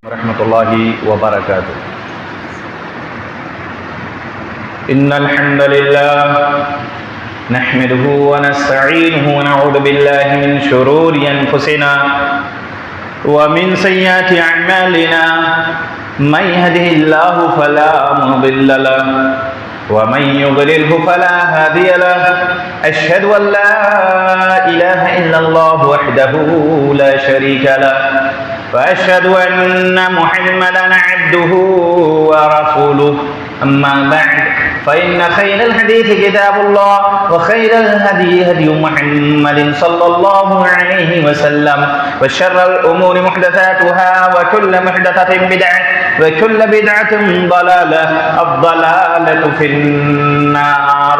ورحمۃ اللہ وبرکاتہ۔ ان الحمد للہ نحمده ونستعینه ونعوذ باللہ من شرور انفسنا ومن سیئات اعمالنا من يهده الله فلا مضل له ومن يضلله فلا هادي له أشهد أن لا إله إلا الله وحده لا شريك له وأشهد أن محمدا عبده ورسوله أما بعد فإن خير الحديث كتاب الله وخير الهدي هدي محمد صلى الله عليه وسلم وشر الأمور محدثاتها وكل محدثة بدعة وكل بدعة ضلالة الضلالة في النار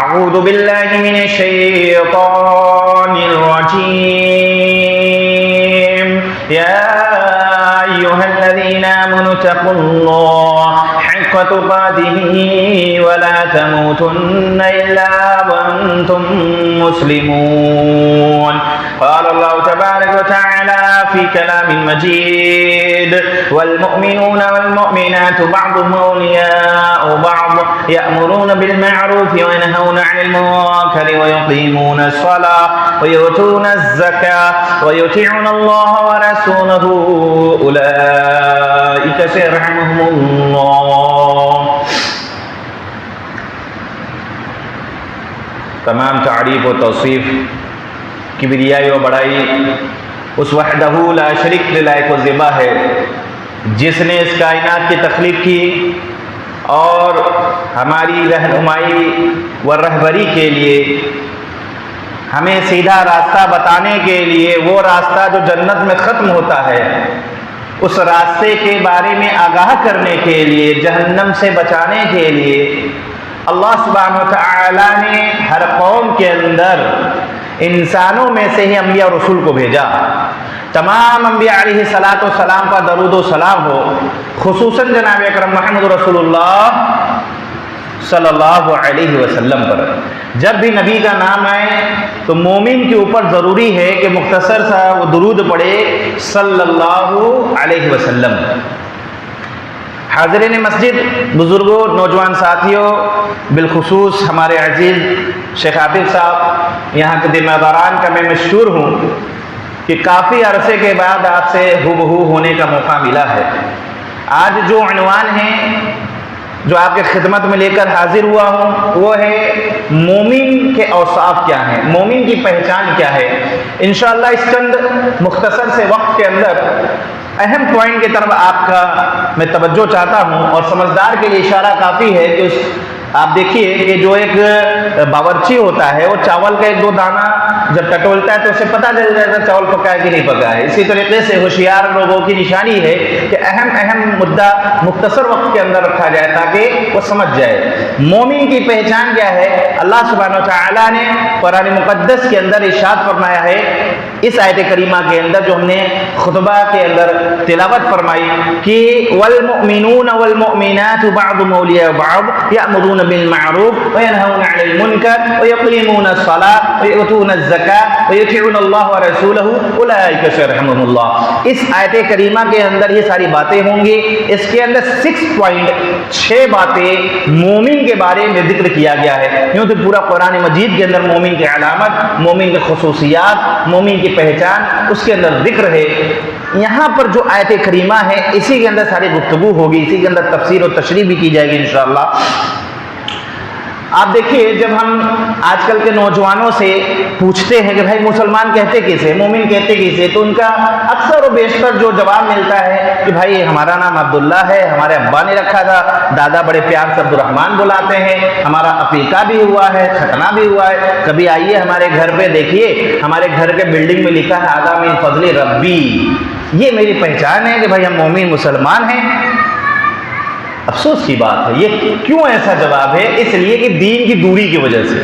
أعوذ بالله من الشيطان الرجيم يا أيها الذين آمنوا اتقوا الله حق تقاته ولا تموتن إلا وأنتم مسلمون قال الله تبارك وتعالى في كلام مجيد والمؤمنون والمؤمنات بعضهم أولياء بعض يأمرون بالمعروف وينهون عن المنكر ويقيمون الصلاة ويؤتون الزكاة ويطيعون الله ورسوله أولئك سيرحمهم الله۔ تمام تعریف و توصیف کبریائی و بڑائی اس وحدہ لا شریک کے لائق و زیبا ہے جس نے اس کائنات کی تخلیق کی اور ہماری رہنمائی و رہبری کے لیے ہمیں سیدھا راستہ بتانے کے لیے وہ راستہ جو جنت میں ختم ہوتا ہے اس راستے کے بارے میں آگاہ کرنے کے لیے جہنم سے بچانے کے لیے اللہ سبحانہ و تعالی نے ہر قوم کے اندر انسانوں میں سے ہی انبیاء اور رسول کو بھیجا۔ تمام انبیاء علیہ الصلاۃ والسلام کا درود و سلام ہو، خصوصاً جناب اکرم محمد رسول اللہ صلی اللہ علیہ وسلم پر۔ جب بھی نبی کا نام آئے تو مومن کے اوپر ضروری ہے کہ مختصر سا وہ درود پڑھے صلی اللہ علیہ وسلم۔ حاضرین مسجد، بزرگوں، نوجوان ساتھیوں، بالخصوص ہمارے عزیز شیخ عابد صاحب، یہاں کے ذمہ داران کا میں مشکور ہوں کہ کافی عرصے کے بعد آپ سے ہو بہو ہونے کا موقع ملا ہے۔ آج جو عنوان ہیں جو آپ کے خدمت میں لے کر حاضر ہوا ہوں وہ ہے مومن کے اوصاف کیا ہیں، مومن کی پہچان کیا ہے۔ انشاءاللہ اس چند مختصر سے وقت کے اندر اہم پوائنٹ کی طرف آپ کا میں توجہ چاہتا ہوں، اور سمجھدار کے لیے اشارہ کافی ہے کہ آپ دیکھیے کہ جو ایک باورچی ہوتا ہے وہ چاول کا ایک دو دانہ جب ٹٹولتا ہے تو اسے پتہ چل جاتا ہے چاول پکا ہے کہ نہیں پکا ہے۔ اسی طریقے سے ہوشیار لوگوں کی نشانی ہے کہ اہم مدعا مختصر وقت کے اندر رکھا جائے تاکہ وہ سمجھ جائے۔ مومن کی پہچان کیا ہے؟ اللہ سبحانہ و تعالیٰ نے قرآن مقدس کے اندر ارشاد فرمایا ہے، اس آیت کریمہ کے اندر جو ہم نے خطبہ کے اندر تلاوت فرمائی کہ والمؤمنون والمؤمنات بعضهم اولیاء بعض یأمرون بالمعروف وینہون عن المنکر ویقیمون الصلاة ویؤتون الزکاة ویطیعون اللہ ورسولہ اولئک سیرحمهم اللہ۔ اس آیت کریمہ کے اندر یہ ساری باتیں ہوں گی۔ اس کے اندر 6 پوائنٹ 6 باتیں مومن کے بارے میں ذکر کیا گیا ہے، کیونکہ پورا قرآن مجید کے اندر مومن کی علامت، مومن کی خصوصیات، مومن کی پہچان اس کے اندر ذکر ہے۔ یہاں پر جو آیت کریمہ ہے اسی کے اندر ساری گفتگو ہوگی، اسی کے اندر تفسیر و تشریح بھی کی جائے گی انشاءاللہ۔ آپ دیکھیے جب ہم آج کل کے نوجوانوں سے پوچھتے ہیں کہ بھائی مسلمان کہتے کسے، مومن کہتے کسے، تو ان کا اکثر و بیشتر جو جواب ملتا ہے کہ بھائی ہمارا نام عبداللہ ہے، ہمارے ابا نے رکھا تھا، دادا بڑے پیار سے عبدالرحمن بلاتے ہیں، ہمارا عقیقہ بھی ہوا ہے، ختنہ بھی ہوا ہے، کبھی آئیے ہمارے گھر پہ دیکھیے ہمارے گھر کے بلڈنگ میں لکھا ہے ھذا من فضل ربی، یہ میری پہچان ہے کہ بھائی ہم مومن مسلمان ہیں۔ لیکن یہ جو آیت کریمہ ہے اس کے اندر 6 پوائنٹ 6 باتیں مومن کے علامت، مومن کی پہچان اس کے اندر ذکر ہے۔ یہاں پر جو آیت کریمہ ہے اسی کے اندر ساری گفتگو ہوگی، اسی کے اندر تفسیر و تشریح بھی کی جائے گی انشاءاللہ۔ آپ دیکھیے جب ہم آج کل کے نوجوانوں سے پوچھتے ہیں کہ بھائی مسلمان کہتے کسے، مومن کہتے کسے، تو ان کا اکثر و بیشتر جو جواب ملتا ہے کہ بھائی ہمارا نام عبداللہ ہے، ہمارے ابا نے رکھا تھا، دادا بڑے پیار سے عبدالرحمن بلاتے ہیں، ہمارے گھر پہ دیکھیے ہمارے گھر کے بلڈنگ میں لکھا ہے ھذا من فضل ربی، افسوس کی بات ہے. یہ کیوں ایسا جواب ہے؟ اس لیے کہ دین کی دوری کی وجہ سے،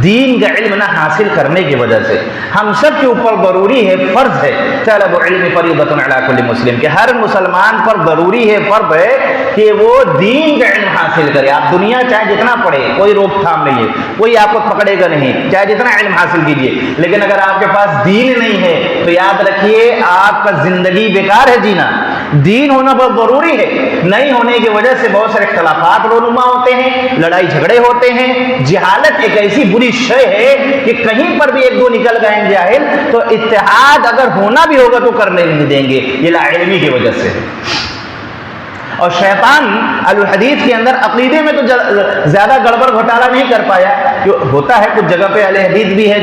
دین کا علم نہ حاصل کرنے کی وجہ سے. ہم سب کے اوپر ضروری ہے، فرض ہے، طلب علم فریضۃ علی کل مسلم، کہ ہر مسلمان پر ضروری ہے، فرض ہے کہ وہ دین کا علم حاصل کرے. آپ دنیا چاہے جتنا پڑھے، کوئی روک تھام نہیں ہے، کوئی آپ کو پکڑے گا نہیں، چاہے جتنا علم حاصل کیجیے، لیکن اگر آپ کے پاس دین نہیں ہے تو یاد رکھیے آپ کا زندگی بیکار ہے جینا. دین ہونا بہت ضروری ہے. نہیں ہونے کی وجہ سے بہت سارے اختلافات رونما ہوتے ہیں، لڑائی جھگڑے ہوتے ہیں. جہالت ایک ایسی بری شے ہے کہ کہیں پر بھی ایک دو نکل گئے جاہل تو اتحاد اگر ہونا بھی ہوگا تو کرنے نہیں دیں گے، یہ لا علمی کی وجہ سے. اور شیطان الحدیث کے اندر عقیدے میں تو زیادہ گڑبڑ گھوٹالہ نہیں کر پایا. ہوتا ہے کچھ جگہ پہ اہل حدیث بھی ہے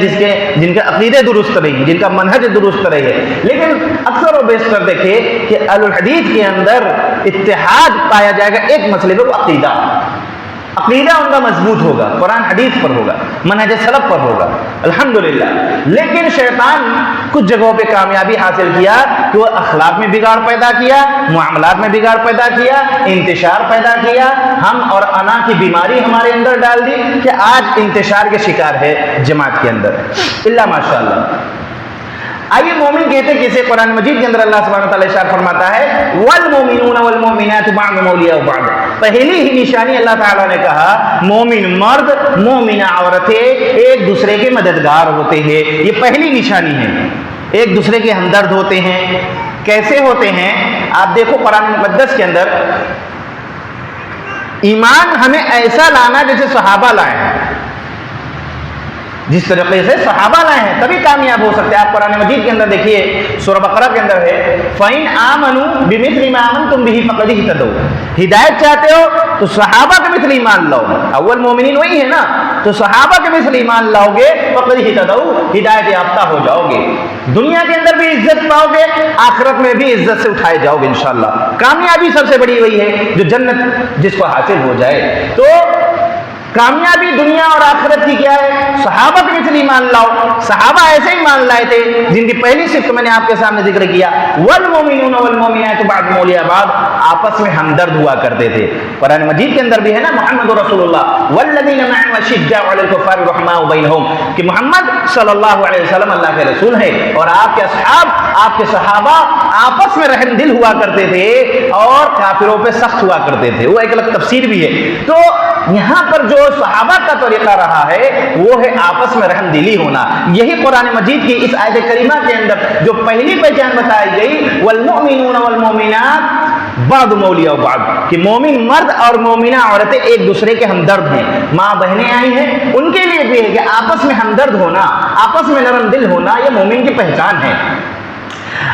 جن کے عقیدے درست رہی، جن کا منہج درست رہی ہے، لیکن اکثر و بیشتر دیکھیں کہ اہل الحدیث کے اندر اتحاد پایا جائے گا ایک مسئلے پہ، عقیدہ ان کا مضبوط ہوگا، قرآن حدیث پر ہوگا، منہج سلف پر ہوگا، الحمدللہ. لیکن شیطان کچھ جگہوں پہ کامیابی حاصل کیا کہ وہ اخلاق میں بگاڑ پیدا کیا، معاملات میں بگاڑ پیدا کیا، انتشار پیدا کیا. ہم اور انا کی بیماری ہمارے اندر ڈال دی کہ آج انتشار کے شکار ہے جماعت کے اندر، اللہ ماشاءاللہ. آئیے مومن کہتے ہیں کسے قرآن مجید کے اندر اللہ سبحانہ وتعالی ارشاد فرماتا ہے والمومنون والمومنات بعضهم اولیاء بعض. پہلی ہی نشانی اللہ تعالیٰ نے کہا مومن مرد مومنہ عورتیں ایک دوسرے کے مددگار ہوتے ہیں. یہ پہلی نشانی ہے، ایک دوسرے کے ہمدرد ہوتے ہیں. کیسے ہوتے ہیں؟ آپ دیکھو قرآن مقدس کے اندر ایمان ہمیں ایسا لانا جیسے صحابہ لائے ہیں، جس طریقے سے صحابہ لائے ہیں تبھی کامیاب ہو سکتے ہیں. آپ قرآن مجید کے اندر دیکھیے سورہ بقرہ کے اندر ہے فَإِنْ آمَنُوا بِمِثْلِ مَا آمَنْتُمْ بِهِ فَقَدِ اهْتَدَوْا. ہدایت چاہتے ہو تو صحابہ کے مثل ایمان لاؤ. اول مومنین وہی ہے نا، تو صحابہ کے مثل ایمان لاؤ گے فَقَدِ اهْتَدَوْا، ہدایت یافتہ ہو جاؤ گے. دنیا کے اندر بھی عزت پاؤ گے، آخرت میں بھی عزت سے اٹھائے جاؤ گے انشاءاللہ. کامیابی سب سے بڑی وہی ہے جو جنت جس کو حاصل ہو جائے. تو کامیابی دنیا اور آخرت کی کیا ہے؟ صحابہ کے مثل ایمان لاؤ. صحابہ ایسے ایمان لائے تھے جن کی پہلی صفت میں نے آپ کے سامنے ذکر کیا والمومنون والمومنات بعضهم اولیاء بعض، آپس میں ہمدرد ہوا کرتے تھے. قرآن مجید کے اندر بھی ہے نا محمد رسول اللہ والذین معه اشداء علی الکفار رحماء بینہم، کہ محمد صلی اللہ علیہ وسلم اللہ کے رسول ہیں اور آپ کے اصحاب، آپ کے صحابہ آپس میں رحم دل ہوا کرتے تھے اور کافروں پہ سخت ہوا کرتے تھے. وہ ایک الگ تفسیر بھی ہے. تو یہاں پر جو صحابہ کا طریقہ رہا ہے وہ ہے آپس میں رحم دلی ہونا. یہی قرآن مجید کی اس آیت کریمہ کے اندر جو پہلی پہچان بتائی گئی والمؤمنون والمؤمنات بعضهم اولیاء بعض، کہ مومن مرد اور مومنہ عورتیں ایک دوسرے کے ہمدرد ہیں. ماں بہنیں آئی ہیں ان کے لیے بھی ہے کہ آپس میں ہمدرد ہونا، آپس میں نرم دل ہونا، یہ مومن کی پہچان ہے.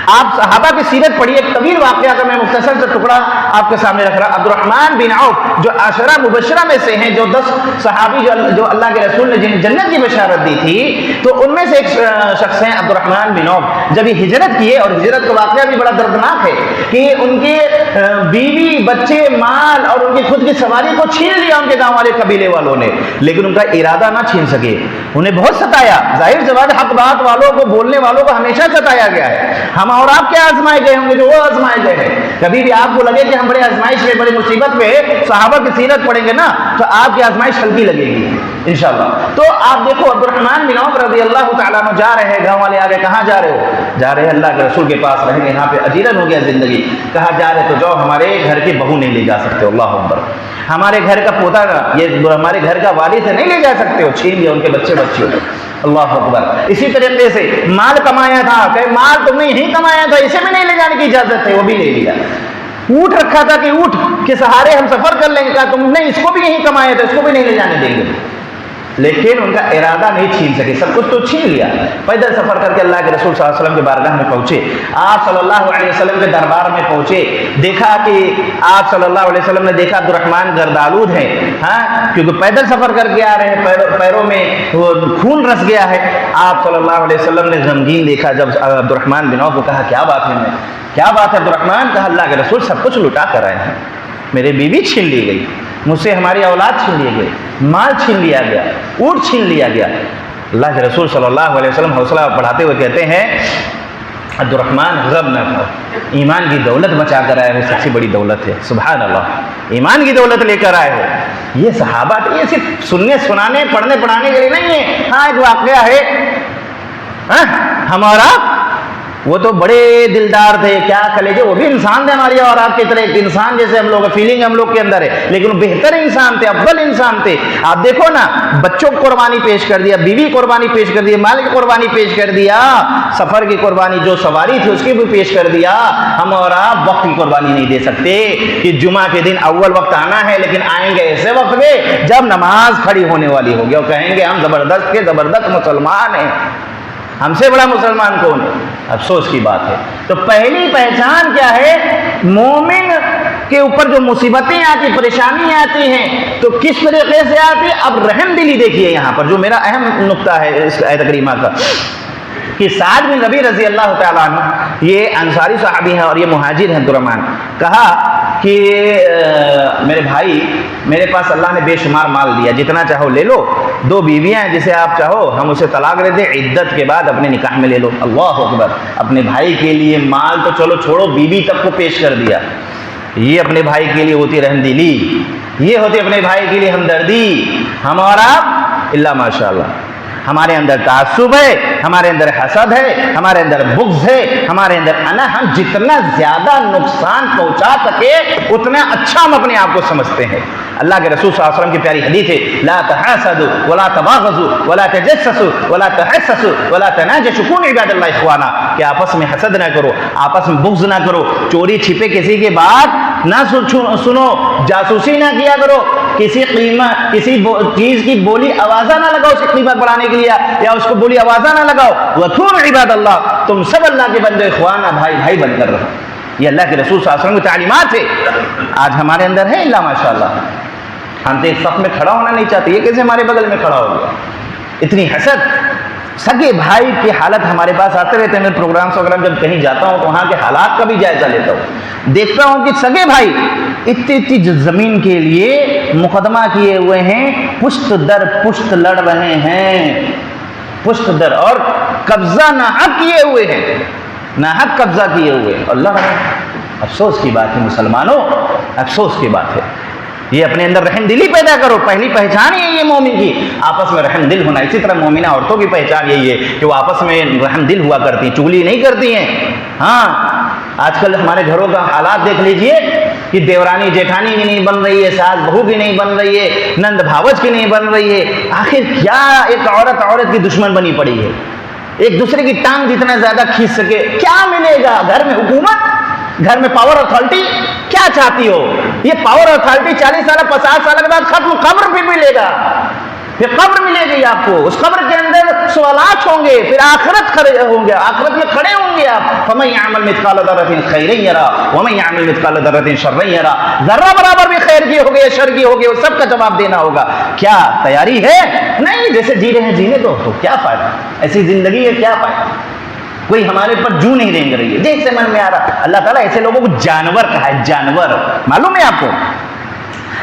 آپ صحابہ کی سیرت پڑھیے. ایک طویل واقعہ کا میں مختصر سے ٹکڑا آپ کے سامنے رکھ رہا. عبد الرحمن بن عوف جو عشرہ مبشرہ میں سے ہیں، جو 10 صحابی جو اللہ کے رسول نے جن جنت کی بشارت دی تھی، تو ان میں سے ایک شخص ہیں عبد الرحمن بن عوف. جب یہ ہجرت کیے، اور ہجرت کا واقعہ بھی بڑا دردناک ہے کہ ان کے بیوی بچے مال اور ان کی خود کی سواری کو چھین لیا ان کے گاؤں والے قبیلے والوں نے، لیکن ان کا ارادہ نہ چھین سکے. انہیں بہت ستایا. ظاہر سی بات، حق بات والوں کو، بولنے والوں کو ہمیشہ ستایا گیا ہے. ہم اور آپ کیا آزمائے گئے ہوں گے جو وہ آزمائے گئے ہیں. کبھی بھی آپ کو لگے کہ ہم بڑے آزمائش میں، بڑی مصیبت میں، صحابہ کی سیرت پڑھیں گے نا تو آپ کی آزمائش ہلکی لگے گی انشاءاللہ. تو آپ دیکھو عبد الرحمن بن عوف رضی اللہ تعالیٰ عنہ جا رہے ہیں، گاؤں والے آگے کہاں جا رہے ہو؟ جا رہے ہیں اللہ کے رسول کے پاس رہیں گے، یہاں پہ اجیرن ہو گیا زندگی. کہا جا رہے تو جاؤ، ہمارے گھر کی بہو نہیں لے جا سکتے. اللہ اکبر. ہمارے گھر کا پوتا، یہ ہمارے گھر کا والد ہے، نہیں لے جا سکتے ہو، چھین لیا ان کے بچے بچیوں. اللہ اکبر. اسی طریقے سے مال کمایا تھا، کہ مال تم نے یہی کمایا تھا، اسے بھی نہیں لے جانے کی اجازت ہے، وہ بھی لے لیا. اونٹ رکھا تھا کہ اونٹ کے سہارے ہم سفر کر لیں گے، کہا تم نے اس کو بھی یہی کمایا تھا، اس کو بھی نہیں لے جانے دیں گے. لیکن ان کا ارادہ نہیں چھین سکے، سب کچھ تو چھین لیا. پیدل سفر کر کے اللہ کے رسول صلی اللہ علیہ وسلم کے بارگاہ میں پہنچے. آپ صلی اللہ علیہ وسلم کے دربار میں پہنچے. دیکھا کہ آپ صلی اللہ علیہ وسلم نے دیکھا عبد الرحمن گردآلود ہیں، ہاں، کیونکہ پیدل سفر کر کے آ رہے ہیں، پیروں میں وہ خون رس گیا ہے. آپ صلی اللہ علیہ وسلم نے غمگین دیکھا. جب عبد الرحمن بن عوف کو کہا کیا بات ہے، میں کیا بات ہے عبد الرحمن؟ کہا اللہ کے رسول سب کچھ لٹا کر آئے ہیں، میرے بیوی چھین لی گئی، مجھ سے ہماری اولاد چھین لی گئی، مال چھین لیا گیا، اونٹ چھین لیا گیا. اللہ کے رسول صلی اللہ علیہ وسلم حوصلہ بڑھاتے ہوئے کہتے ہیں عبد الرحمن غم نہ کھاؤ، ایمان کی دولت بچا کر آئے، وہ سب سے بڑی دولت ہے. سبحان اللہ. ایمان کی دولت لے کر آئے ہو. یہ صحابہ یہ صرف سننے سنانے پڑھنے پڑھانے کے لیے نہیں ہے. ہاں ایک واقعہ ہے ہمارا, وہ تو بڑے دلدار تھے, کیا کلیجے, وہ بھی انسان تھے ہماری اور آپ کی طرح, ایک انسان جیسے ہم لوگ, فیلنگ ہم لوگ کے اندر ہے, لیکن وہ بہتر انسان تھے, افضل انسان تھے. آپ دیکھو نا, بچوں کو قربانی پیش کر دیا, بیوی قربانی پیش کر دیا, مال کی قربانی پیش کر دیا, سفر کی قربانی جو سواری تھی اس کی بھی پیش کر دیا. ہم اور آپ وقت کی قربانی نہیں دے سکتے کہ جمعہ کے دن اول وقت آنا ہے, لیکن آئیں گے ایسے وقت میں جب نماز کھڑی ہونے والی ہوگی اور کہیں گے ہم زبردست کے زبردست مسلمان ہیں, ہم سے بڑا مسلمان کون ہے. افسوس کی بات ہے. تو پہلی پہچان کیا ہے, مومن کے اوپر جو مصیبتیں آتی, پریشانیاں آتی ہیں تو کس طریقے سے آتی. اب رحم دلی دیکھیے یہاں پر, جو میرا اہم نقطہ ہے اس آیت کریمہ کا, کہ سعد بن ربیع رضی اللہ تعالیٰ عنہ, یہ انصاری صحابی ہیں اور یہ مہاجر ہیں درمان, کہا کہ میرے بھائی, میرے پاس اللہ نے بے شمار مال دیا, جتنا چاہو لے لو, 2 بیویاں ہیں, جسے آپ چاہو ہم اسے طلاق دے دیں, عدت کے بعد اپنے نکاح میں لے لو. اللہ اکبر. اپنے بھائی کے لیے مال تو چلو چھوڑو, بیوی تک کو پیش کر دیا. یہ اپنے بھائی کے لیے ہوتی رحم دلی, یہ ہوتی اپنے بھائی کے لیے ہمدردی. ہم اور آپ اللہ ماشاء اللہ, ہمارے اندر تعصب ہے, ہمارے اندر حسد ہے, ہمارے اندر بغض ہے, ہمارے اندر ہم جتنا زیادہ نقصان پہنچا سکے اتنا اچھا ہم اپنے آپ کو سمجھتے ہیں. اللہ کے رسول صلی اللہ علیہ وسلم کی پیاری حدیث ہے, لا تحاسدوا ولا تباغضوا ولا تجسسوا ولا تحسسوا ولا تناجشوا كونوا عباد اللہ اخوانا, کہ آپس میں حسد نہ کرو, آپس میں بغض نہ کرو, چوری چھپے کسی کی بات نہ سنو, جاسوسی نہ کیا کرو, کسی قیمت کسی چیز کی بولی آوازہ نہ لگاؤ اس کی قیمت بڑھانے کے لیے, یا اس کو بولی آوازہ نہ لگاؤ. وَكُونُوا عِبَادَ اللَّهِ, تم سب اللہ کے بندے اخوانا, بھائی بھائی بن کر رہو. یہ اللہ کے رسول صلی اللہ علیہ وسلم کی تعلیمات ہے. آج ہمارے اندر ہے اللہ ماشاءاللہ, ہم تو ایک صف میں کھڑا ہونا نہیں چاہتے, یہ کیسے ہمارے بغل میں کھڑا ہو گیا. اتنی حسد. سگے بھائی کی حالت ہمارے پاس آتے رہتے ہیں, میں پروگرامس وغیرہ جب کہیں جاتا ہوں تو وہاں کے حالات کا بھی جائزہ لیتا ہوں, دیکھتا ہوں کہ سگے بھائی اتنی زمین کے لیے مقدمہ کیے ہوئے ہیں, پشت در پشت لڑ رہے ہیں, پشت در, اور قبضہ ناحق کیے ہوئے ہیں, ناحق قبضہ کیے ہوئے. اللہ, افسوس کی بات ہے مسلمانوں, افسوس کی بات ہے. یہ اپنے اندر رحم دلی پیدا کرو. پہلی پہچان ہے یہ مومن کی, آپس میں رحم دل ہونا. اسی طرح مومنہ عورتوں کی پہچان یہی ہے کہ وہ آپس میں رحم دل ہوا کرتی ہیں, چغلی نہیں کرتی ہیں. ہاں, آج کل ہمارے گھروں کا حالات دیکھ لیجئے کہ دیورانی جیٹھانی کی نہیں بن رہی ہے, ساس بہو کی نہیں بن رہی ہے, نند بھاوج کی نہیں بن رہی ہے. آخر کیا ایک عورت کی دشمن بنی پڑی ہے, ایک دوسرے کی ٹانگ جتنا زیادہ کھینچ سکے. کیا ملے گا گھر میں؟ حکومت, گھر میں پاور اتھارٹی. کیا چاہتی ہو؟ یہ پاور اتھارٹی 40 سال 50 سال کے بعد ختم. قبر پھر ملے گا, پھر قبر ملے گی آپ کو. اس قبر کے اندر سوالات ہوں گے, پھر آخرت کھڑے ہوں گے, آخرت میں کھڑے ہوں گے آپ. فَمَن يَعْمَلْ مِثْقَالَ ذَرَّةٍ خَيْرًا يَرَهُ وَمَن يَعْمَلْ مِثْقَالَ ذَرَّةٍ شَرًّا يَرَهُ. ذرہ برابر بھی خیر کی ہوگی یا شر کی ہوگی, وہ سب کا جواب دینا ہوگا. کیا تیاری ہے؟ نہیں, جیسے جی رہے ہیں جینے دو, تو کیا فائدہ. ایسی زندگی ہے, کیا فائدہ. کوئی ہمارے پر جو نہیں رینگ رہی ہے. جیسے من میں آ رہا, اللہ تعالیٰ ایسے لوگوں کو جانور کہا ہے. جانور معلوم ہے آپ کو,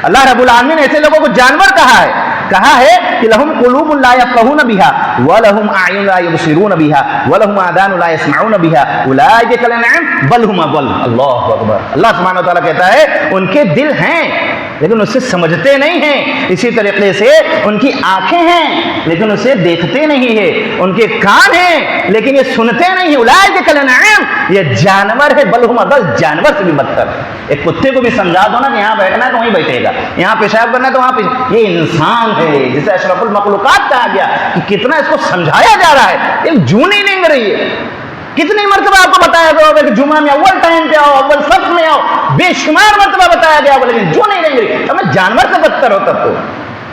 اللہ رب العالمین نے ایسے لوگوں کو جانور کہا ہے. کہا ہے کہ لہم قلوب لا یفقہون بہا ولہم اعین لا یبصرون بہا ولہم آذان لا یسمعون بہا اولئک کالانعام بل ہم اضل. اللہ اکبر. اللہ سبحانہ وتعالیٰ کہتا ہے ان کے دل ہیں لیکن اسے سمجھتے نہیں ہیں. اسی طریقے سے ان کی آنکھیں ہیں لیکن اسے دیکھتے نہیں ہیں. ان کے کان ہیں لیکن یہ سنتے نہیں ہیں. اولئک کالانعام, یہ جانور ہے. بل ہم اضل, جانور سے بھی بدتر. ایک کتے کو بھی سمجھا دو نا کہ یہاں بیٹھنا ہے تو وہیں بیٹھے گا, یہاں پیشاب کرنا ہے تو وہاں پیشاب. یہ انسان ہے جسے اشرف المخلوقات کہا گیا. کہ کتنا اس کو سمجھایا جا رہا ہے, یہ جو نہیں لیں رہی ہے. کتنی مرتبہ آپ کو بتایا گیا ہوگا کہ جمعہ میں اول ٹائم پہ آؤ, اول صف میں آؤ, بے شمار مرتبہ بتایا گیا ہوگا, لیکن جو نہیں لیں گے. ہمیں جانور سے بدتر ہو تب تو.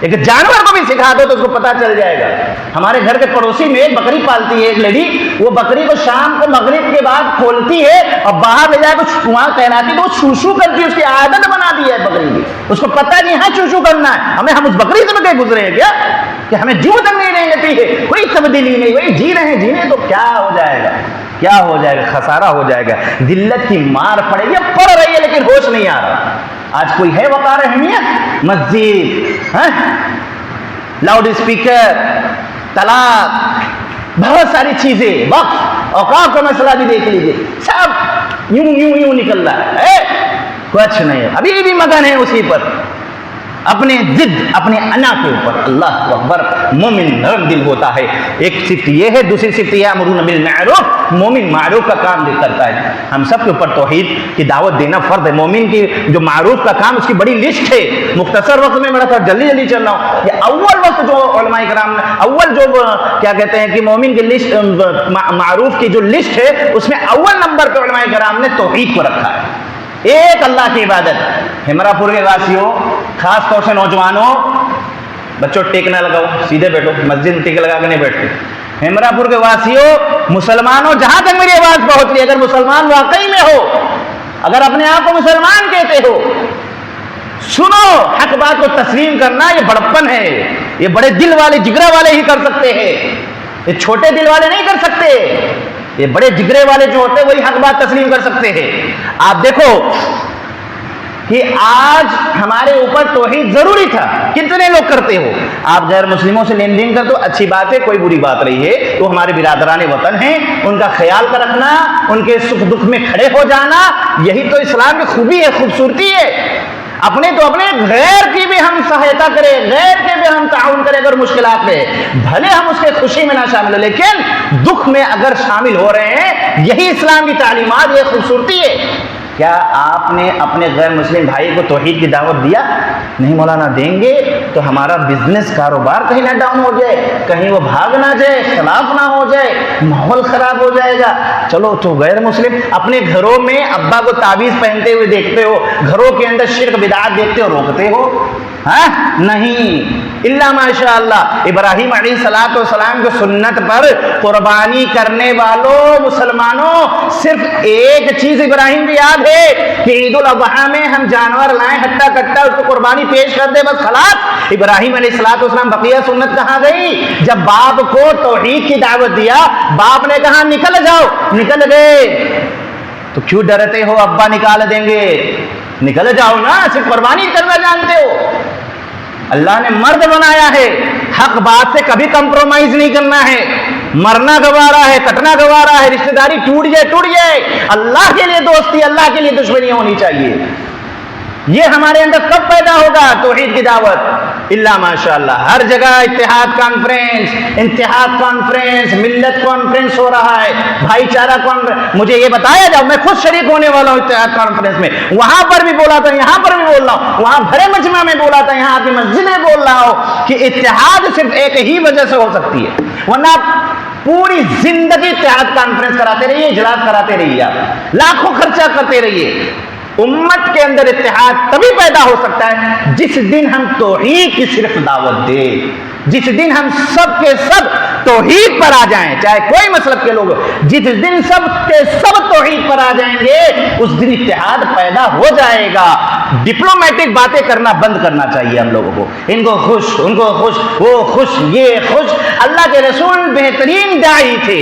ایک جانور کو بھی سکھا دو تو اس کو پتا چل جائے گا. ہمارے گھر کے پڑوسی میں ایک بکری پالتی ہے ایک لیڈی. وہ بکری کو شام کو مغرب کے بعد کھولتی ہے اور باہر لے جائے کچھ وہاں تہناتی, تو وہ شوشو کرتی ہے. اس کی عادت بنا دی ہے بکری کی. اس کو پتا نہیں ہاں شوشو کرنا ہے. ہم اس بکری سے بھی کہیں گزرے ہیں کیا کہ ہمیں جو تک نہیں رہیں گے ہے, کوئی تبدیلی نہیں. وہی جی رہے ہیں, جینے تو کیا ہو جائے گا, کیا ہو جائے گا, خسارہ ہو جائے گا. ذلت کی مار پڑے گی, پڑ رہی ہے لیکن ہوش نہیں آ رہا. آج کوئی ہے وقار اہمیت؟ مسجد, لاؤڈ اسپیکر, طلاق, بہت ساری چیزیں, وقت اوقاف کا مسئلہ بھی دیکھ لیجیے, سب یوں یوں یوں نکل رہا ہے. کچھ نہیں، ابھی بھی مگن ہے اسی پر، اپنے ضد اپنے انا کے اوپر۔ اللہ اکبر، مومن نرم دل ہوتا ہے۔ ایک صفت یہ ہے، دوسری صفت یہ امرون بالمعروف، مومن معروف کا کام کرتا ہے۔ ہم سب کے اوپر توحید کی دعوت دینا فرض ہے۔ مومن کی جو معروف کا کام، اس کی بڑی لسٹ ہے۔ مختصر وقت میں میں جلدی چل رہا ہوں۔ یہ اول وقت جو علماء کرام نے اول جو کیا کہتے ہیں کہ مومن کی لسٹ، معروف کی جو لسٹ ہے، اس میں اول نمبر پہ علماء کرام نے توحید کو رکھا ہے، ایک اللہ کی عبادت۔ ہمرا پور کے واسیوں، خاص طور سے نوجوانوں، بچوں ٹیک نہ لگاؤ، سیدھے بیٹھو، مسجد میں ٹیک لگا کے نہیں بیٹھتے۔ ہمرا پور کے واسیوں، مسلمانوں، جہاں تک میری آواز پہنچ رہی ہے، اگر مسلمان واقعی میں ہو، اگر اپنے آپ کو مسلمان کہتے ہو، سنو، حق بات کو تسلیم کرنا یہ بڑپن ہے، یہ بڑے دل والے جگرا والے ہی کر سکتے ہیں، یہ چھوٹے دل والے نہیں کر سکتے، یہ بڑے جگرے والے جو ہوتے ہیں وہی حق بات تسلیم کر سکتے ہیں۔ آپ دیکھو کہ آج ہمارے اوپر توحید ضروری تھا، کتنے لوگ کرتے ہو؟ آپ غیر مسلموں سے لین دین کر دو، اچھی بات ہے، کوئی بری بات نہیں ہے، تو ہمارے برادران وطن ہیں، ان کا خیال کر رکھنا، ان کے سکھ دکھ میں کھڑے ہو جانا، یہی تو اسلام کی خوبی ہے، خوبصورتی ہے۔ اپنے تو اپنے، غیر کی بھی ہم سہایتا کریں، غیر کے بھی ہم تعاون کریں اگر مشکلات میں، بھلے ہم اس کے خوشی میں نہ شامل ہو، لیکن دکھ میں اگر شامل ہو رہے ہیں، یہی اسلام کی تعلیمات، یہ خوبصورتی ہے۔ کیا آپ نے اپنے غیر مسلم بھائی کو توحید کی دعوت دیا؟ نہیں مولانا، دیں گے تو ہمارا بزنس، کاروبار کہیں نہ ڈاؤن ہو جائے، کہیں وہ بھاگ نہ جائے، خلاف نہ ہو جائے، ماحول خراب ہو جائے گا۔ چلو تو غیر مسلم اپنے گھروں میں ابا کو تعویذ پہنتے ہوئے دیکھتے ہو، گھروں کے اندر شرک بدعات دیکھتے ہو، روکتے ہو؟ ہاں نہیں، الا ماشاء اللہ۔ ابراہیم علیہ الصلوۃ والسلام کی سنت پر قربانی کرنے والوں مسلمانوں، صرف ایک چیز ابراہیم کی یاد ہے کہ عید الاضحیٰ میں ہم جانور لائیں ہٹا کٹا، اس کو قربانی پیش کر دے، بس خلاص۔ ابراہیم علیہ الصلوۃ والسلام، بقیہ سنت کہاں گئی؟ جب باپ کو توحید کی دعوت دیا، باپ نے کہا نکل جاؤ، نکل گئے۔ تو کیوں ڈرتے ہو؟ ابا نکال دیں گے، نکل جاؤ نا، صرف قربانی کرنا جانتے ہو۔ اللہ نے مرد بنایا ہے، حق بات سے کبھی کمپرومائز نہیں کرنا ہے، مرنا گوارا ہے، کٹنا گوارا ہے، رشتہ داری ٹوٹ جائے ٹوٹ جائے، اللہ کے لیے دوستی، اللہ کے لیے دشمنی ہونی چاہیے۔ یہ ہمارے اندر کب پیدا ہوگا؟ توحید کی دعوت، الا ماشاء اللہ۔ ہر جگہ اتحاد کانفرنس، اتحاد کانفرنس، ملت کانفرنس ہو رہا ہے، بھائی چارہ کانفرنس۔ مجھے یہ بتایا جاؤ، میں خود شریک ہونے والا ہوں اتحاد کانفرنس میں، وہاں پر بھی بولا تھا، یہاں پر بھی بول رہا ہوں، وہاں بھرے مجمع میں بولا تھا، یہاں آپ کی مسجد میں بول رہا ہوں کہ اتحاد صرف ایک ہی وجہ سے ہو سکتی ہے، ورنہ پوری زندگی اتحاد کانفرنس کراتے رہیے، اجلاس کراتے رہیے، آپ لاکھوں خرچہ کرتے رہیے۔ امت کے اندر اتحاد تبھی پیدا ہو سکتا ہے جس دن ہم توحید کی صرف دعوت دیں، جس دن ہم سب کے سب توحید پر آ جائیں، چاہے کوئی مسلک کے لوگ، جس دن سب کے سب توحید پر آ جائیں گے، اس دن اتحاد پیدا ہو جائے گا۔ ڈپلومیٹک باتیں کرنا بند کرنا چاہیے ہم لوگوں کو، ان کو خوش، ان کو خوش، وہ خوش، یہ خوش۔ اللہ کے رسول بہترین داعی تھے،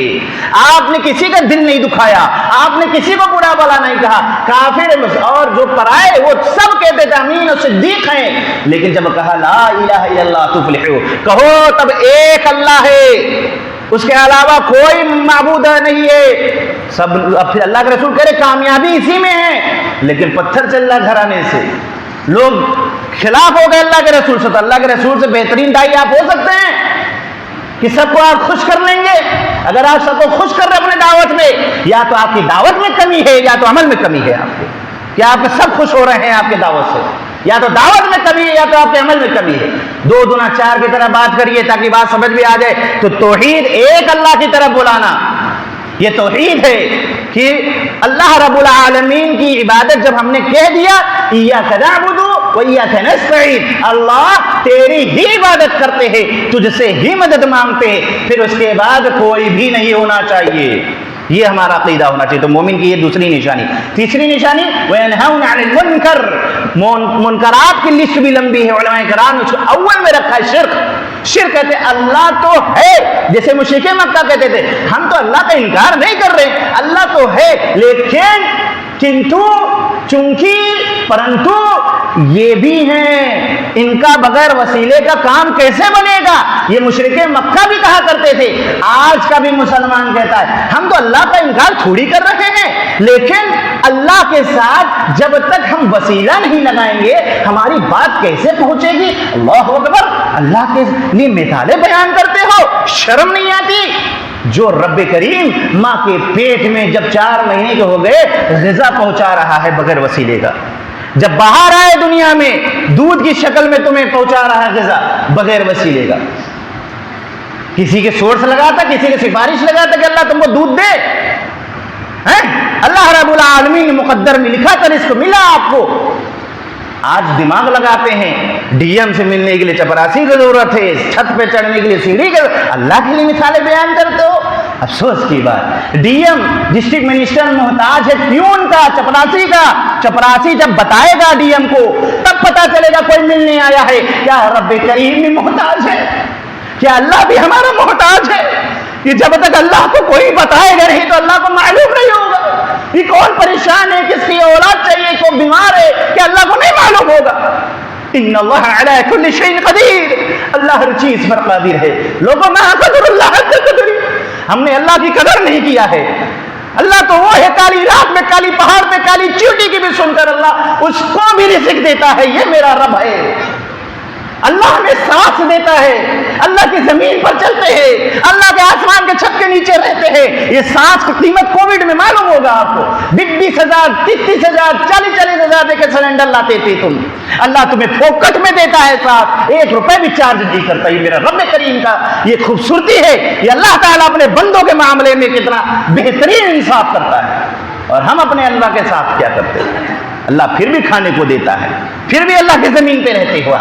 آپ نے کسی کا دل نہیں دکھایا، آپ نے کسی کو برا بلا نہیں کہا، کافر اور جو پرائے وہ سب کہتے تھے امین و صدیق ہیں، لیکن جب کہا لا الہ الا اللہ تفلحوا، کہو تب ایک اللہ ہے، اس کے علاوہ کوئی معبود نہیں ہے، سب پھر اللہ کے رسول کہہ رہے کامیابی اسی میں ہے، لیکن پتھر چل رہا گھرانے سے، لوگ خلاف ہو گئے اللہ کے رسول سے، تو اللہ کے رسول سے بہترین داعی آپ ہو سکتے ہیں کہ سب کو آپ خوش کر لیں گے؟ اگر آپ سب کو خوش کر رہے اپنے دعوت میں، یا تو آپ کی دعوت میں کمی ہے یا تو عمل میں کمی ہے آپ کو، کیا آپ سب خوش ہو رہے ہیں آپ کے دعوت سے؟ یا تو دعوت میں کمی ہے یا تو آپ کے عمل میں کمی ہے۔ 2 دنا 4 کی طرح بات کریے تاکہ بات سمجھ بھی آ جائے۔ تو توحید ایک اللہ کی طرف بلانا، یہ توحید ہے کہ اللہ رب العالمین کی عبادت جب ہم نے کہہ دیا ایاک نعبد و ایاک نستعین، اللہ تیری ہی عبادت کرتے ہیں، تجھ سے ہی مدد مانگتے ہیں، پھر اس کے بعد کوئی بھی نہیں ہونا چاہیے، یہ ہمارا عقیدہ ہونا چاہیے۔ تو مومن کی یہ دوسری نشانی۔ تیسری نشانی وَيَنْهَوْنَ عَنِ الْمُنْكَرِ، منکرات کی لسٹ بھی لمبی ہے، علماء کرام نے اس کو اول میں رکھا ہے شرک۔ شرک کہتے ہیں اللہ تو ہے، جیسے مشرکین مکہ کہتے تھے ہم تو اللہ کا انکار نہیں کر رہے، اللہ تو ہے، لیکن کنتو چونکی پرنتو یہ بھی ہیں، ان کا بغیر وسیلے کا کام کیسے بنے گا؟ یہ مشرکین مکہ بھی کہا کرتے تھے، آج کا بھی مسلمان کہتا ہے ہم تو اللہ کا انکار تھوڑی کر رہے ہیں، لیکن اللہ کے ساتھ جب تک ہم وسیلہ نہیں لگائیں گے ہماری بات کیسے پہنچے گی؟ اللہ اکبر، اللہ کے لیے مثالیں بیان کرتے ہو، شرم نہیں آتی؟ جو رب کریم ماں کے پیٹ میں جب 4 مہینے کے ہو گئے غذا پہنچا رہا ہے بغیر وسیلے کا، جب باہر آئے دنیا میں دودھ کی شکل میں تمہیں پہنچا رہا ہے غذا بغیر وسیلے کا، کسی کے سورس لگاتا، کسی کے سفارش لگاتا کہ اللہ تم کو دودھ دے؟ اللہ رب العالمین نے مقدر میں لکھا تھا، رزق ملا آپ کو۔ آج دماغ لگاتے ہیں ڈی ایم سے ملنے کے لیے چپراسی کی ضرورت ہے، چھت پہ چڑھنے کے لیے سیڑھی کی، اللہ کے لیے مثالیں بیان کرتے ہو؟ افسوس کی بات، ڈی ایم ڈسٹرکٹ منسٹر محتاج ہے پیون کا، چپراسی کا۔ چپراسی جب بتائے گا ڈی ایم کو تب پتا چلے گا کوئی ملنے آیا ہے۔ کیا رب کریم بھی محتاج ہے؟ کیا اللہ بھی ہمارا محتاج ہے؟ کہ جب تک اللہ کو کوئی بتائے گا نہیں تو اللہ کو معلوم نہیں ہوگا یہ کون پریشان ہے، کس کی اولاد چاہیے، کون بیمار ہے، کہ اللہ کو نہیں معلوم ہوگا؟ ان اللہ علی کل شیء قدیر، اللہ ہر چیز پر قادر ہے۔ لوگوں ما قدر اللہ حق قدر، ہم نے اللہ کی قدر نہیں کیا ہے۔ اللہ تو وہ ہے کالی رات میں، کالی پہاڑ پہ، کالی چیونٹی کی بھی سن کر اللہ اس کو بھی رزق دیتا ہے، یہ میرا رب ہے۔ اللہ ہمیں سانس دیتا ہے، اللہ کی زمین پر چلتے ہیں، اللہ کے آسمان کے چھت کے نیچے رہتے ہیں۔ یہ سانس کی قیمت کووڈ میں معلوم ہوگا آپ کو، 20,000 33,000 40,000 دے کے سلنڈر لاتے تھے تم، اللہ تمہیں فوکٹ میں دیتا ہے ساتھ، 1 روپے بھی چارج نہیں کرتا۔ یہ میرا رب کریم کا یہ خوبصورتی ہے، یہ اللہ تعالیٰ اپنے بندوں کے معاملے میں کتنا بہترین انصاف کرتا ہے، اور ہم اپنے اللہ کے ساتھ کیا کرتے ہیں؟ اللہ پھر بھی کھانے کو دیتا ہے، پھر بھی اللہ کی زمین پہ رہتے ہوا۔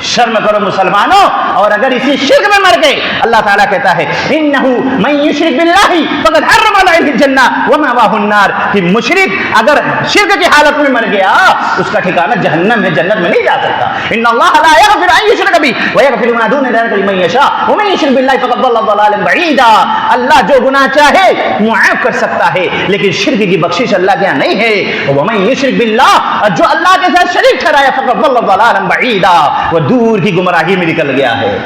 شرم کرو مسلمانوں، اور اگر اسی شرک میں مر گئے اللہ تعالیٰ کہتا ہے انہ من یشرک باللہ فقد حرم علیہ الجنہ ومأواہ النار، کہ مشرک اگر شرک کی حالت میں مر گیا اس کا ٹھکانہ جہنم ہے، جنت میں نہیں جا سکتا۔ ان اللہ لا یغفر ان یشرک بہ ویغفر ما دون ذلک لمن یشاء ومن یشرک باللہ فقد ضل ضلالا بعیدا، اللہ جو گناہ چاہے معاف کر سکتا ہے، لیکن شرک کی بخشش اللہ کے یہاں نہیں ہے۔ ومن یشرک باللہ، جو اللہ کے ساتھ شریک ٹھہرایا فقد ضل ضلالا بعیدا، وہ دور کی گمراہی میں نکل گیا ہے۔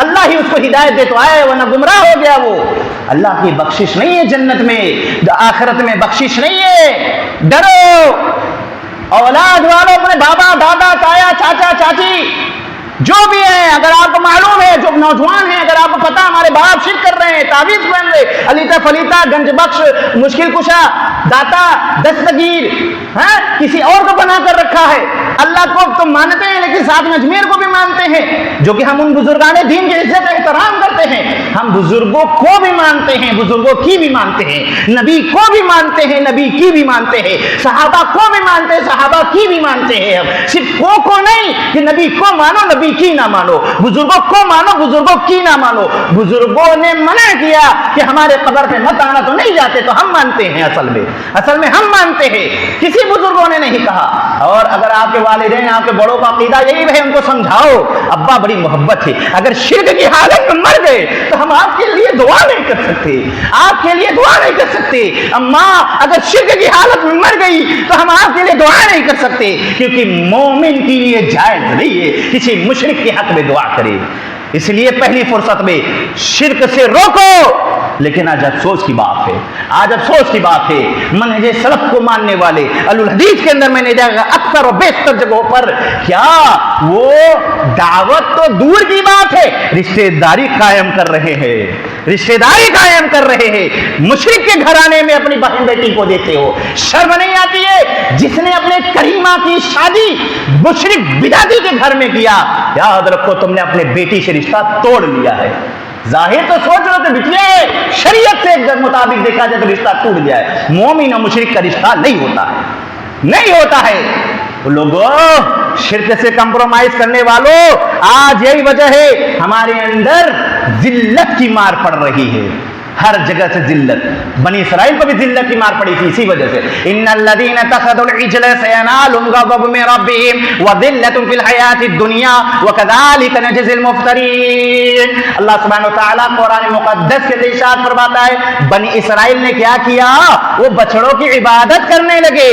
اللہ ہی اس کو ہدایت دے تو آئے، ورنہ گمراہ ہو گیا وہ۔ اللہ کی بخشش نہیں ہے جنت میں، آخرت میں بخشش نہیں ہے۔ ڈرو اولاد والوں، اپنے بابا دادا تایا چاچا چاچی جو بھی ہیں، اگر آپ کو معلوم ہے، جو نوجوان ہیں، اگر آپ کو پتا ہمارے باپ شرک کر رہے ہیں، تعویذ پہن رہے، علیتا فلیتا، گنج بخش، مشکل کشا، داتا، دستگیر، کسی اور کو بنا کر رکھا ہے۔ اللہ کو تم مانتے ہیں لیکن ساتھ میں اجمیر کو بھی مانتے ہیں، جو کہ ہم ان بزرگان دین کی عزت احترام کرتے ہیں۔ ہم بزرگوں کو بھی مانتے ہیں، بزرگوں کی بھی مانتے ہیں، نبی کو بھی مانتے ہیں، نبی کی بھی مانتے ہیں، صحابہ کو بھی مانتے ہیں، صحابہ کی بھی مانتے ہیں۔ ہم صرف کو نہیں کہ نبی کو مانو نبی کی نہ مانو، بزرگوں کو مانو بزرگوں کی نہ مانو۔ بزرگوں نے منع کیا کہ ہمارے قبر پہ مت آنا، تو نہیں جاتے، تو ہم مانتے ہیں، اصل میں ہم مانتے ہیں، کسی بزرگوں نے نہیں کہا۔ اور اگر آپ کے والدین، آپ کے بڑوں کا عقیدہ یہی ہے، ان کو سمجھاؤ ابا بڑی محبت ہے، اگر شرک کی حالت میں مر گئے تو ہم آپ کے لیے دعا نہیں کر سکتے، آپ کے لیے دعا نہیں کر سکتے۔ اماں اگر شرک کی حالت میں مر گئی تو ہم آپ کے لیے دعا نہیں کر سکتے، کیونکہ مومن کے لیے جائز نہیں ہے کسی مشرک کے حق میں دعا کرے۔ اس لیے پہلی فرصت میں شرک سے روکو۔ لیکن آج افسوس کی بات ہے، آج افسوس کی بات ہے، منہج سلف کو ماننے والے الحدیث کے اندر میں نے دیکھا اکثر و بیشتر جگہوں پر کیا وہ دعوت تو دور کی بات ہے، رشتہ داری قائم کر رہے ہیں، رشتہ داری قائم کر رہے ہیں۔ مشرک کے گھرانے میں اپنی بہن بیٹی کو دیتے ہو، شرم نہیں آتی ہے؟ جس نے اپنے کریمہ کی شادی مشرک بدعتی کے گھر میں کیا، یاد رکھو تم نے اپنے بیٹی سے رشتہ توڑ لیا ہے۔ ظاہر تو سوچ رہے تھے بٹیے، شریعت سے مطابق دیکھا جائے تو رشتہ ٹوٹ جائے، مومن اور مشرک کا رشتہ نہیں ہوتا ہے، نہیں ہوتا ہے۔ لوگوں شرک سے کمپرومائز کرنے والوں، آج یہی وجہ ہے ہمارے اندر ذلت کی مار پڑ رہی ہے، ہر جگہ سے ذلت۔ بنی اسرائیل کو بھی ذلت کی مار پڑی تھی اسی وجہ سے، ان الذين اتخذوا العجل سينالهم غضب من ربهم وذلة في الحياة الدنيا وكذلك نجزي المفترين۔ اللہ سبحانہ وتعالیٰ قرآن مقدس کے ارشاد فرماتا ہے بنی اسرائیل نے کیا کیا، وہ بچڑوں کی عبادت کرنے لگے،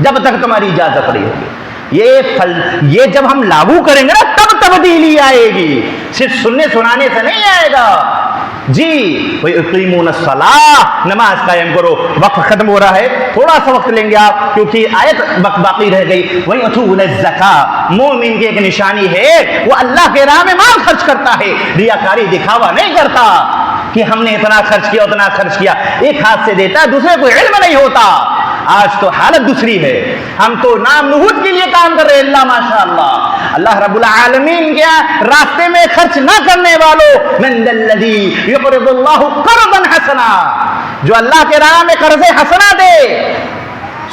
جب تک تمہاری اجازت نہیں ہوگی. یہ جب ہم لاگو کریں گے نا تب تبدیلی آئے گی, صرف سننے سنانے سے نہیں آئے گا. جی وَيُقِيمُونَ الصَّلَاةَ, نماز قائم کرو. وقت ختم ہو رہا ہے, تھوڑا سا وقت لیں گے آپ کیونکہ آیت باقی رہ گئی. وَيُؤْتُونَ الزَّكَاةَ, مومن کی ایک نشانی ہے وہ اللہ کے راہ میں مال خرچ کرتا ہے, ریاکاری دکھاوا نہیں کرتا کہ ہم نے اتنا خرچ کیا اتنا خرچ کیا. ایک ہاتھ سے دیتا ہے, دوسرے کو علم نہیں ہوتا. آج تو حالت دوسری ہے, ہم تو نام نہود کے لیے کام کر رہے ہیں. اللہ ماشاء اللہ, اللہ رب العالمین کے راستے میں خرچ نہ کرنے والوں من ذا الذی یقرض اللہ قرضا حسنا, جو اللہ کے راہ میں قرض حسنا دے.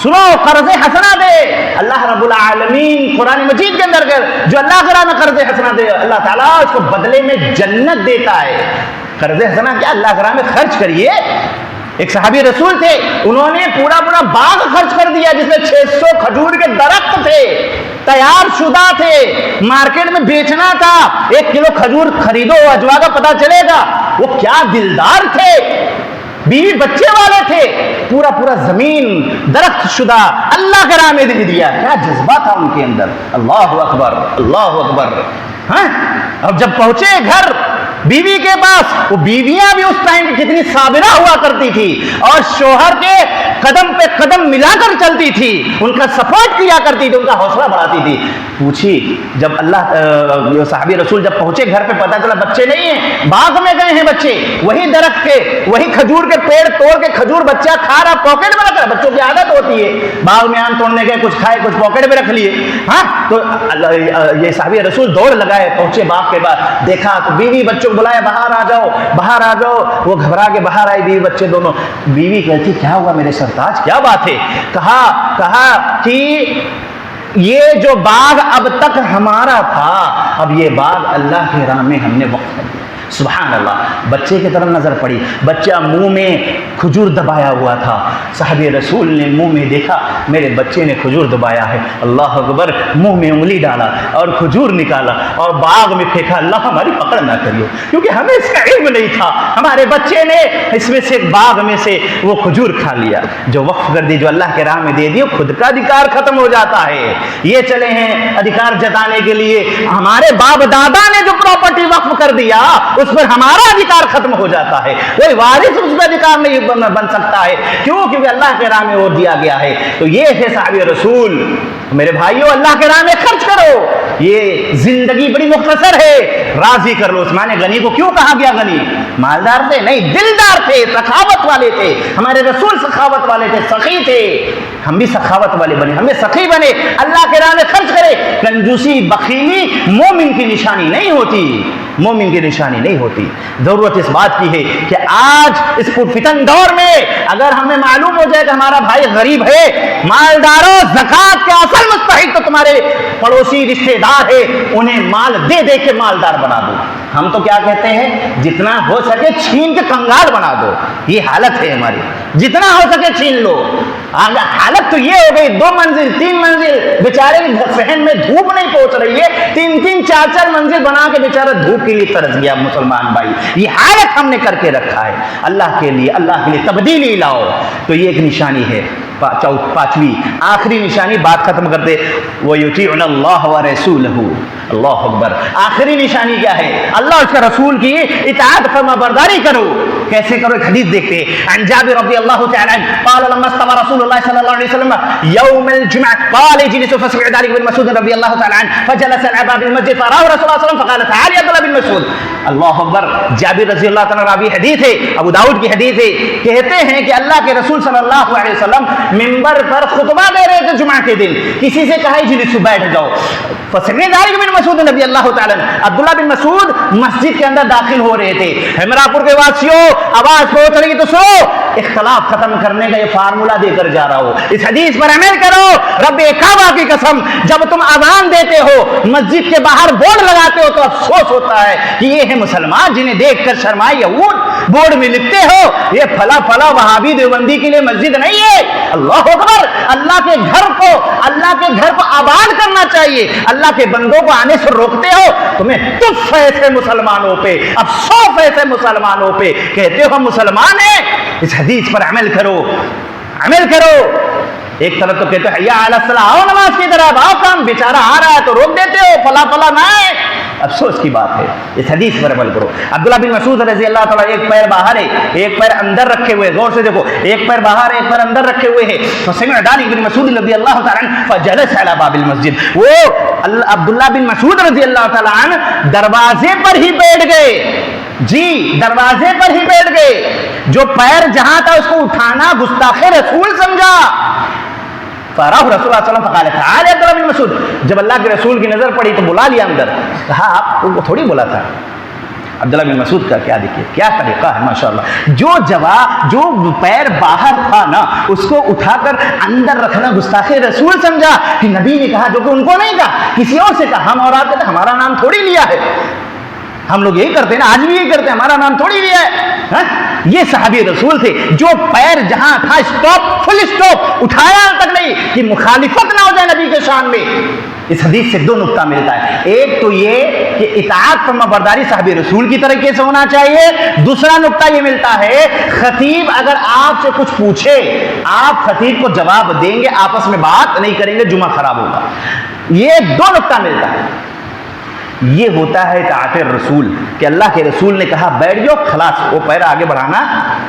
سنو, قرض حسنا دے اللہ رب العالمین قرآن مجید کے اندر, جو اللہ کے راہ میں قرض حسنا دے اللہ تعالیٰ اس کو بدلے میں جنت دیتا ہے. قرض حسنا کیا, اللہ کے راہ میں خرچ کریے. ایک صحابی رسول تھے, انہوں نے پورا باغ خرچ کر دیا جس میں 600 کھجور کے درخت تھے, تیار شدہ تھے, مارکیٹ میں بیچنا تھا. 1 کلو کھجور خریدو, اجوا کا پتہ چلے گا. وہ کیا دلدار تھے, بیوی بچے والے تھے, پورا زمین درخت شدہ اللہ کے راہ میں دے دیا. کیا جذبہ تھا ان کے اندر. اللہ اکبر, اللہ اکبر. ہاں, اب جب پہنچے گھر بیوی کے پاس, وہ بیویاں بھی اس ٹائم کتنی صابرہ ہوا کرتی تھی اور شوہر کے قدم پہ قدم ملا کر چلتی تھی, ان کا سپورٹ کیا کرتی تھی, ان کا حوصلہ بڑھاتی تھی. پوچھی جب اللہ صحابی رسول جب پہنچے گھر پہ, پتا چلا بچے نہیں ہیں, باغ میں گئے ہیں بچے, وہی درخت کے وہی کھجور کے پیڑ توڑ کے کھجور بچہ کھا رہا, پاکٹ میں رکھ رہا. بچوں کی عادت ہوتی ہے, باغ میں آم توڑنے گئے, کچھ کھائے کچھ پاکٹ میں رکھ لیے. ہاں, تو یہ صحابی رسول دوڑ لگائے, پہنچے باغ کے بعد, دیکھا تو بیوی بچوں کو بلایا, باہر آ جاؤ باہر آ جاؤ. وہ گھبرا کے باہر آئی, بیوی بچے دونوں. بیوی کہتی کیا ہوا میرے سرتاج, کیا بات ہے. کہا کہ یہ جو باغ اب تک ہمارا تھا, اب یہ باغ اللہ کے راہ میں ہم نے وقف کر دیا. سبحان اللہ. بچے کی طرف نظر پڑی, بچہ منہ میں کھجور دبایا ہوا تھا. صحابی رسول نے منہ میں دیکھا, میرے بچے نے کھجور دبایا ہے. اللہ اکبر, منہ میں انگلی ڈالا اور کھجور نکالا اور باغ میں پھینکا. اللہ ہماری پکڑ نہ کریو, کیونکہ ہمیں اس کا علم نہیں تھا. ہمارے بچے نے اس میں سے باغ میں سے وہ کھجور کھا لیا. جو وقف کر دی, جو اللہ کے راہ میں دے دی, خود کا ادھیکار ختم ہو جاتا ہے. یہ چلے ہیں ادھیکار جتانے کے لیے, ہمارے باپ دادا نے جو پراپرٹی وقف کر دیا اس پر ہمارا ادھیکار ختم ہو جاتا ہے. کوئی وارث اس پہ ادھیکار نہیں بن سکتا ہے. کیوں؟ کیونکہ اللہ کے راہ میں وہ دیا گیا ہے. تو یہ ہے صحابی رسول. میرے بھائیوں, اللہ کے راہ میں خرچ کرو. یہ زندگی بڑی مختصر ہے, راضی کر لو. عثمان غنی کو کیوں کہا گیا غنی؟ مالدار تھے نہیں, دلدار تھے, سخاوت والے تھے. ہمارے رسول سخاوت والے تھے, سخی تھے. ہم بھی سخاوت والے بنے, ہمیں سخی بنے, اللہ کے راہ میں خرچ کرے. کنجوسی بخیلی مومن کی نشانی نہیں ہوتی, مومن کی نشانی نہیں ہوتی. ضرورت اس بات کی ہے کہ آج اس فتن دور میں اگر ہمیں معلوم ہو جائے کہ ہمارا بھائی غریب ہے, مالداروں, زکات کے اصل مستحق تو تمہارے پڑوسی رشتے دار ہے, انہیں مال دے دے کے مالدار بنا دو. ہم تو کیا کہتے ہیں, جتنا ہو سکے چھین کے کنگال بنا دو. یہ حالت ہے ہماری, جتنا ہو سکے چھین لو. حالت تو یہ ہو گئی, 2 منزل 3 منزل, بیچارے صحن میں دھوپ نہیں پہنچ رہی ہے, 3 4 منزل بنا کے بیچارہ دھوپ کے لیے ترس گیا. مسلمان بھائی, یہ حالت ہم نے کر کے رکھا ہے. اللہ کے لیے تبدیلی لاؤ. تو یہ ایک نشانی ہے. 5ویں آخری نشانی, بات ختم کرتے, وَيُطِيعُونَ اللَّهَ وَرَسُولَهُ. اللہ اکبر. آخری نشانی کیا ہے؟ اللہ اس کے رسول کی اطاعت فرما برداری کرو. کیسے کرو؟ ایک حدیث دیکھتے ہیں. عن جابر رضی اللہ تعالی عنہ قال لما استوى رسول الله صلی اللہ علیہ وسلم يوم الجمعة قال اجلس فسمع ذلك بن مسعود رضی اللہ تعالی عنہ فجلس على باب المسجد فراه رسول الله صلی اللہ علیہ وسلم فقال تعال يا عبد الله بن مسعود. اللہ اکبر. جابر رضی اللہ تعالی راوی حدیث ہے, ابو داؤد کی حدیث ہے. کہتے ہیں کہ اللہ کے رسول صلی اللہ علیہ وسلم منبر پر خطبہ دے رہے تھے جمعہ کے دن. کسی سے کہا اجلسوا, بیٹھ جاؤ. فسمع ذلك بن مسعود نبی اللہ تعالی عنہ, عبداللہ بن مسعود مسجد کے اندر داخل ہو رہے تھے. ہمرا پور کے واسیوں, آواز پہنچ رہی تو سنو. اختلاف ختم کرنے کا یہ فارمولہ دے کر جا رہا ہو, اس حدیث پر عمل کرو. رب کعبہ کی قسم, جب تم اذان دیتے ہو, مسجد کے باہر بورڈ لگاتے ہو, تو افسوس ہوتا ہے کہ یہ ہے مسلمان جنہیں دیکھ کر شرمائے یہود. بورڈ میں لکھتے ہو یہ فلا فلا وہابی دیوبندی کے لیے مسجد نہیں ہے. اللہ اکبر. اللہ کے گھر کو آباد کرنا چاہیے. اللہ کے بندوں کو آنے سے روکتے ہو. تمہیں تف ایسے مسلمانوں پہ, افسوس ایسے مسلمانوں پہ. کہتے ہو ہم مسلمان ہیں. اس حدیث پر عمل کرو, عمل کرو. ایک طرف تو کہتے ہیں حیا علی الصلاۃ، آؤ نماز کی طرف آؤ، کام بیچارہ آ رہا ہے تو روک دیتے ہو، فلا فلا نہ ہے۔ افسوس کی بات ہے، اس حدیث پر عمل کرو۔ عبداللہ بن مسعود رضی اللہ تعالیٰ، ایک پیر باہر ہے ایک پیر اندر رکھے ہوئے، غور سے دیکھو، ایک پیر باہر ہے ایک پیر اندر رکھے ہوئے ہیں۔ فسمع دانی بن مسعود رضی اللہ تعالیٰ عنہ فجلس علی باب المسجد، وہ عبداللہ بن مسعود رضی اللہ تعالیٰ عنہ دروازے پر ہی بیٹھ گئے، جی دروازے پر ہی بیٹھ گئے۔ جو پیر جہاں تھا اس کو اٹھانا گستاخ رسول سمجھا۔ فراہ رسول اللہ صلی اللہ علیہ وسلم فقال تعالی عبداللہ بن مسعود، جب اللہ کے رسول کی نظر پڑی تو بلا لیا اندر، کہا آپ کو تھوڑی بولا تھا۔ عبداللہ بن مسعود کا کیا دیکھیے کیا طریقہ ہے ماشاءاللہ، جو پیر باہر تھا نا اس کو اٹھا کر اندر رکھنا گستاخ رسول سمجھا کہ نبی نے کہا، جو کہ ان کو نہیں کہا، کسی اور سے کہا۔ ہم اور آپ کہتے ہمارا نام تھوڑی لیا ہے، ہم لوگ یہی کرتے ہیں نا، آج بھی یہی کرتے ہیں، ہمارا نام تھوڑی لیا ہے۔ یہ صحابی رسول تھے جو پیر جہاں تھا اسٹاپ، فل اسٹاپ، اٹھایا تک نہیں کہ مخالفت نہ ہو جائے نبی کے شان میں۔ اس حدیث سے دو نقطہ ملتا ہے، ایک تو یہ کہ اطاعت فرما برداری صحابی رسول کی طریقے سے ہونا چاہیے، دوسرا نقطہ یہ ملتا ہے خطیب اگر آپ سے کچھ پوچھے آپ خطیب کو جواب دیں گے، آپس میں بات نہیں کریں گے، جمعہ خراب ہوگا۔ یہ دو نقطہ ملتا ہے، یہ ہوتا ہے اطاعت رسول کہ اللہ کے رسول نے کہا بیٹھ جاؤ، خلاص وہ پیر آگے بڑھانا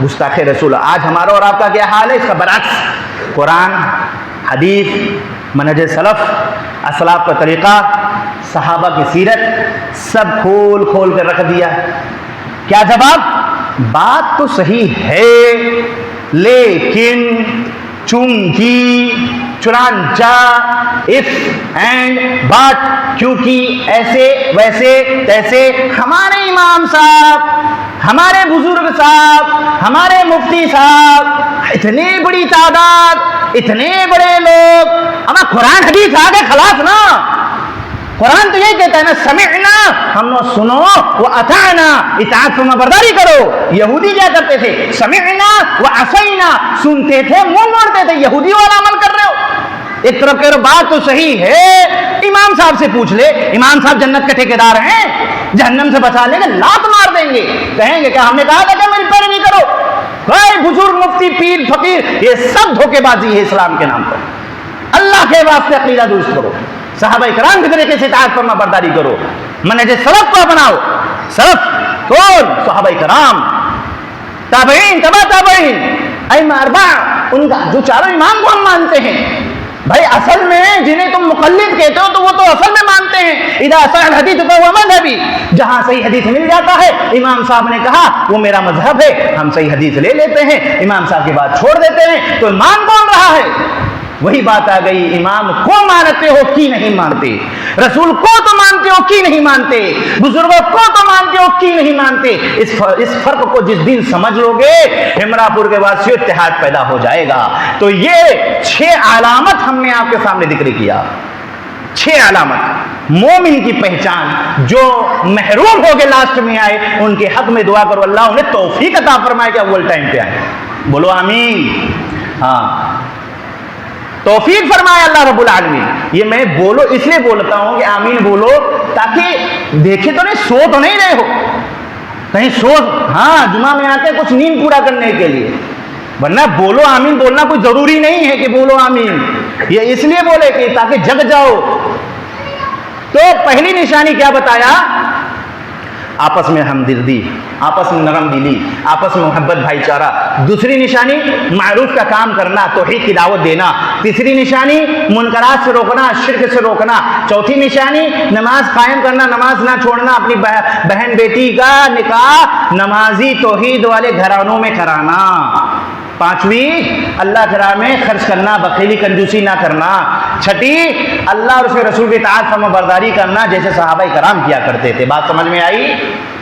گستاخ رسول۔ آج ہمارا اور آپ کا کیا حال ہے؟ اس کا برعکس، قرآن حدیث منہج سلف اسلاف کا طریقہ صحابہ کی سیرت سب کھول کھول کر رکھ دیا۔ کیا جواب؟ بات تو صحیح ہے لیکن چونکہ چنانچہ if and but کیونکہ ایسے ویسے تیسے ہمارے امام صاحب، ہمارے بزرگ صاحب، ہمارے مفتی صاحب، اتنی بڑی تعداد، اتنے بڑے لوگ، ہمیں قرآن حدیث آگے خلاص نا۔ قرآن تو یہی کہتا ہے نا سمعنا، ہم نے سنو، واطعنا، اطاعت فرما برداری کرو۔ یہودی کیا کرتے تھے؟ سمعنا وعصینا، سنتے تھے منہ موڑتے تھے، یہودی والا عمل کر رہے ہو۔ ایک طرف کہہ رہے بات تو صحیح ہے، امام صاحب سے پوچھ لے، امام صاحب جنت کے ٹھیکیدار ہیں، جہنم سے بچا لیں گے، لات مار دیں گے، کہیں گے کہ ہم نے کہا تھا کہ میری پیروی کرو۔ بھائی بزرگ مفتی پیر فقیر یہ سب دھوکے بازی ہے اسلام کے نام پر۔ اللہ کے واسطے عقیدہ درست کرو، صحابہ کرام کی طریقے سے اطاعت فرما برداری کرو، منہج سلف کو اپناؤ۔ سلف کون؟ صحابہ کرام، تابعین، تبع تابعین، ائمہ اربعہ، ان کا جو چاروں امام کو ہم مانتے ہیں۔ بھائی اصل میں جنہیں تم مقلد کہتے ہو تو وہ تو اصل میں مانتے ہیں، اذا صح الحدیث فهو مذهبی، جہاں صحیح حدیث مل جاتا ہے امام صاحب نے کہا وہ میرا مذہب ہے، ہم صحیح حدیث لے لیتے ہیں، امام صاحب کی بات چھوڑ دیتے ہیں، تو مان کون رہا ہے؟ وہی بات آ گئی، امام کو مانتے ہو کی نہیں مانتے، رسول کو تو مانتے ہو کی نہیں مانتے، بزرگوں کو تو مانتے ہو کی نہیں مانتے۔ اس فرق کو جس دن سمجھ لو گے ہمرا پور کے بعد سے اتحاد پیدا ہو جائے گا۔ تو یہ 6 علامت ہم نے آپ کے سامنے ذکر کیا، 6 علامت مومن کی پہچان، جو محروم ہو کے لاسٹ میں آئے ان کے حق میں دعا کرو اللہ انہیں توفیق عطا فرمائے کہ اول ٹائم پہ آئے۔ بولو آمین۔ ہاں توفیق فرمائے اللہ رب العالمین۔ یہ میں بولو اس لیے بولتا ہوں کہ آمین بولو تاکہ دیکھے تو نہیں، سو تو نہیں رہے ہو کہیں، سو ہاں جمعہ میں آتے کچھ نیند پورا کرنے کے لیے، ورنہ بولو آمین بولنا کوئی ضروری نہیں ہے کہ بولو آمین، یہ اس لیے بولے کہ تاکہ جگ جاؤ۔ تو پہلی نشانی کیا بتایا؟ آپس میں ہمدردی، آپس میں نرم دلی، آپس میں محبت بھائی چارہ۔ دوسری نشانی معروف کا کام کرنا، توحید کی دعوت دینا۔ تیسری نشانی منکرات سے روکنا، شرک سے روکنا۔ چوتھی نشانی نماز قائم کرنا، نماز نہ چھوڑنا، اپنی بہن بیٹی کا نکاح نمازی توحید والے گھرانوں میں کرانا۔ پانچویں اللہ کے راہ میں خرچ کرنا، بخیلی کنجوسی نہ کرنا۔ چھٹی اللہ اور اس کے رسول کی اطاعت فرما برداری کرنا جیسے صحابہ کرام کیا کرتے تھے۔ بات سمجھ میں آئی؟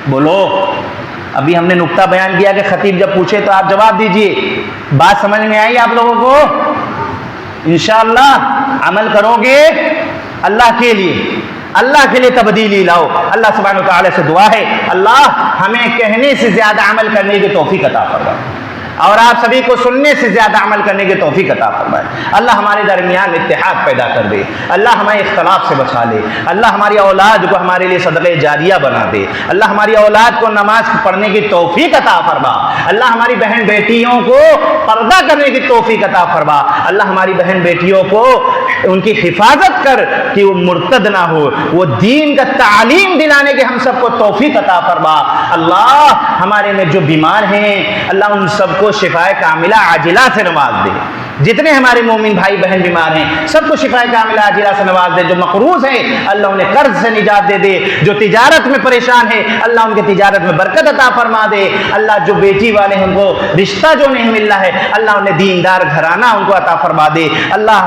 بولو۔ ابھی ہم نے نقطہ بیان کیا کہ خطیب جب پوچھے تو آپ جواب دیجئے۔ بات سمجھ میں آئی آپ لوگوں کو؟ انشاءاللہ عمل کرو گے اللہ کے لیے، اللہ کے لیے تبدیلی لاؤ۔ اللہ سبحانہ وتعالی سے دعا ہے اللہ ہمیں کہنے سے زیادہ عمل کرنے کی توفیق عطا فرمائے۔ اور آپ سبھی کو سننے سے زیادہ عمل کرنے کی توفیق عطا فرمائے۔ اللہ ہمارے درمیان اتحاد پیدا کر دے، اللہ ہمیں اختلاف سے بچا لے، اللہ ہماری اولاد کو ہمارے لیے صدقہ جاریہ بنا دے، اللہ ہماری اولاد کو نماز پڑھنے کی توفیق عطا فرما، اللہ ہماری بہن بیٹیوں کو پردہ کرنے کی توفیق عطا فرما، اللہ ہماری بہن بیٹیوں کو ان کی حفاظت کر کہ وہ مرتد نہ ہو، وہ دین کا تعلیم دلانے کے ہم سب کو توفیق عطا فرما۔ اللہ ہمارے میں جو بیمار ہیں اللہ ان سب کو شفائے کاملہ عاجلہ سے نواز دے، جتنے ہمارے مومن بھائی بہن بیمار ہیں سب کو شفائے کاملہ عاجلہ سے نواز دے، جو مقروض ہیں اللہ انہیں قرض سے نجات دے دے، جو تجارت میں پریشان ہے اللہ ان کے تجارت میں برکت عطا فرما دے، اللہ جو بیٹی والے ہیں ان کو رشتہ جو نہیں مل رہا ہے اللہ انہیں دیندار گھرانہ ان کو عطا فرما دے۔ اللہ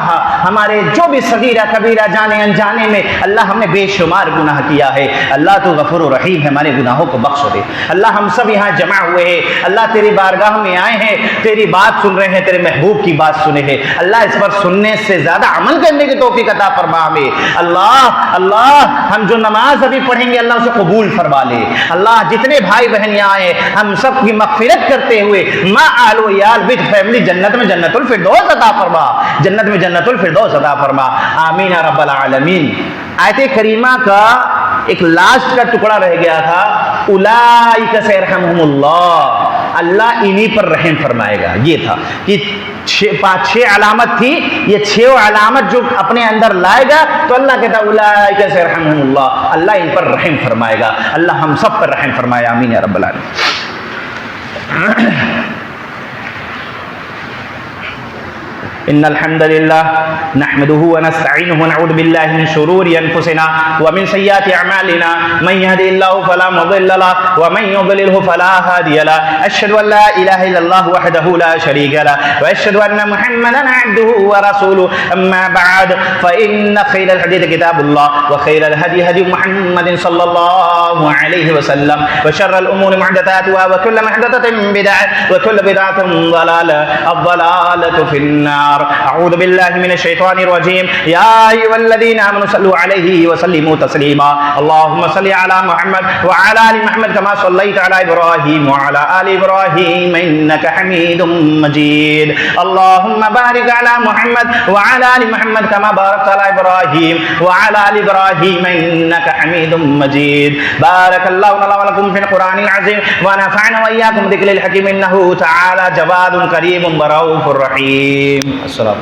ہمارے جو بھی صغیرہ کبیرہ جانے انجانے میں اللہ ہم نے بے شمار گناہ کیا ہے، اللہ تو غفور و رحیم ہے، ہمارے گناہوں کو بخش دے۔ اللہ ہم سب یہاں جمع ہوئے ہیں، اللہ تیری بارگاہ میں آئے ہیں، تیری بات سن رہے ہیں، تیرے محبوب کی بات سنے ہیں، اللہ اس پر سننے سے زیادہ عمل کرنے کی توفیق عطا فرما ہمیں۔ اللہ ہم جو نماز ابھی پڑھیں گے اللہ اسے قبول فرما لے۔ اللہ جتنے بھائی بہن یہاں آئے ہم سب کی مغفرت کرتے ہوئے ما آل و عیال وتھ فیملی جنت میں جنت الفردوس عطا فرما، جنت میں جنت الفردوس عطا فرما، آمین یا رب العالمین۔ آیت کریمہ کا ایک لاسٹ کا ٹکڑا رہ گیا تھا، اولئک سیرحمہم اللہ، اللہ انہی پر رحم فرمائے گا، یہ تھا کہ چھ علامت تھی، یہ 6 علامت جو اپنے اندر لائے گا تو اللہ کہتا اولئک سیرحمہم اللہ، اللہ ان پر رحم فرمائے گا، اللہ ہم سب پر رحم فرمائے، آمین یا رب العالمین۔ إن الحمد لله نحمده ونستعينه ونعوذ بالله من شرور أنفسنا ومن سيئات أعمالنا من يهده الله فلا مضل له ومن يضلله فلا هادي له أشهد أن لا إله إلا الله وحده لا شريك له وأشهد أن محمدا عبده ورسوله أما بعد فإن خير الحديث كتاب الله وخير الهدي هدي محمد صلى الله عليه وسلم وشر الأمور محدثاتها وكل محدثة بدعة وكل بدعة ضلالة الضلالة في النار أعوذ بالله من الشيطان الرجيم يا أيها الذين آمنوا صلوا عليه وسلموا تسليما اللهم صل على محمد وعلى آل محمد كما صليت على إبراهيم وعلى آل إبراهيم إنك حميد مجيد اللهم بارك على محمد وعلى آل محمد كما باركت على إبراهيم وعلى آل إبراهيم إنك حميد مجيد بارك الله لنا ولكم في القرآن العظيم ونفعنا وإياكم بذكر الحكيم إنه تعالى جواد كريم ورؤوف رحيم السلام